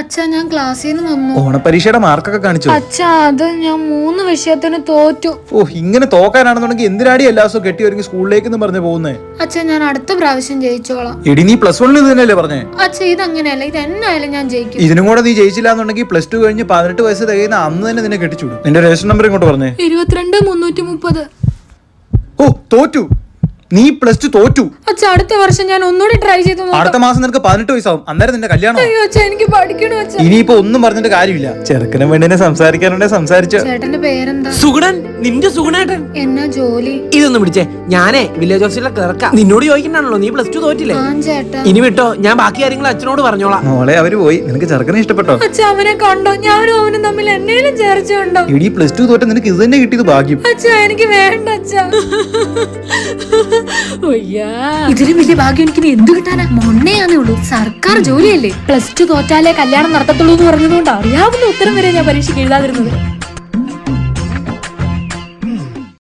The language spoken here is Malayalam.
അച്ഛാ, ഞാൻ ക്ലാസ്സിൽ നിന്ന് വന്നു. ഓണപരീക്ഷയുടെ മാർക്കൊക്കെ കാണിച്ചു. അച്ഛാ, അത് ഞാൻ 3 വിഷയത്തിന് തോറ്റു. ഇങ്ങനെ തോക്കാനാണെന്നുണ്ടെങ്കിൽ എന്തിനാടി എല്ലാ ദിവസവും കെട്ടി ഒരുങ്ങി സ്കൂളിലേക്ക് പറഞ്ഞു പോകുന്നേ? അച്ഛാ, ഞാൻ അടുത്ത പ്രാവശ്യം ജയിച്ചോളാം. എടി, നീ +1 ഇത് തന്നെയല്ലേ പറഞ്ഞേ? അച്ഛാ, ഇതങ്ങനെയല്ല, ഇത് എന്നായാലും ഞാൻ ജയിക്കും. ഇതിനും കൂടെ നീ ജയിച്ചില്ല എന്നുണ്ടെങ്കിൽ +2 കഴിഞ്ഞ് 18 വയസ്സ് തികയുന്ന അന്ന് തന്നെ നിന്നെ കെട്ടിച്ചുവിടും. നിന്റെ രജിസ്റ്റർ നമ്പർ ഇങ്ങോട്ട് പറഞ്ഞേ. 22,330. തോറ്റു. നീ +2 തോറ്റു. അച്ഛാ, അടുത്ത വർഷം ഞാൻ ഒന്നുകൂടി ട്രൈ ചെയ്ത് നോക്കാം. അടുത്ത മാസം നിനക്ക് 18 വയസ്സാവും. അന്നേരം നിന്റെ കല്യാണം. അയ്യോ അച്ഛാ, എനിക്ക് പഠിക്കണം അച്ഛാ. ഇനിയിപ്പോ ഒന്നും പറഞ്ഞിട്ട് കാര്യമില്ല. ചെറുക്കനും പെണ്ണിനെ സംസാരിക്കാനുണ്ടെ സംസാരിച്ചോ. ചേട്ടന്റെ പേരെന്താ? സുഗുണൻ. നിന്റെ സുഗുണേട്ടൻ. എന്നാ ജോലി? ഇതൊന്നും പിടിച്ചേ. ഞാനേ വില്ലേജ് ഓഫീസിലെ ക്ലർക്കാ. നിന്നോട് ചോദിക്കണാണല്ലോ, നീ +2 തോറ്റില്ലേ? ചേട്ടാ, ഇനി വിട്ടോ, ഞാൻ ബാക്കി കാര്യങ്ങൾ അച്ഛനോട് പറഞ്ഞോളാം. മോളെ, അവര് പോയി. നിനക്ക് ചെറുക്കനെ ഇഷ്ടപ്പെട്ടോ? അച്ഛാ, അവനെ കണ്ടോ? ഞാനും അവനും തമ്മിൽ എന്നേലും ചേർച്ചയുണ്ടോ? എടി, +2 തോറ്റ നിനക്ക് ഇത് തന്നെ കിട്ടിയത് ഭാഗ്യം. അച്ഛാ, എനിക്ക് വേണ്ട അച്ഛാ. ഇതിലും വലിയ ഭാഗ്യം എനിക്ക് എന്ത് കിട്ടാനാ? മൊണ്ണയാണേ ഉള്ളൂ. സർക്കാർ ജോലിയല്ലേ. +2 തോറ്റാലേ കല്യാണം നടത്തത്തുള്ളൂ എന്ന് പറഞ്ഞതുകൊണ്ട് അറിയാവുന്ന ഉത്തരം വരെ ഞാൻ പരീക്ഷയ്ക്ക് എഴുതാതിരുന്നത്.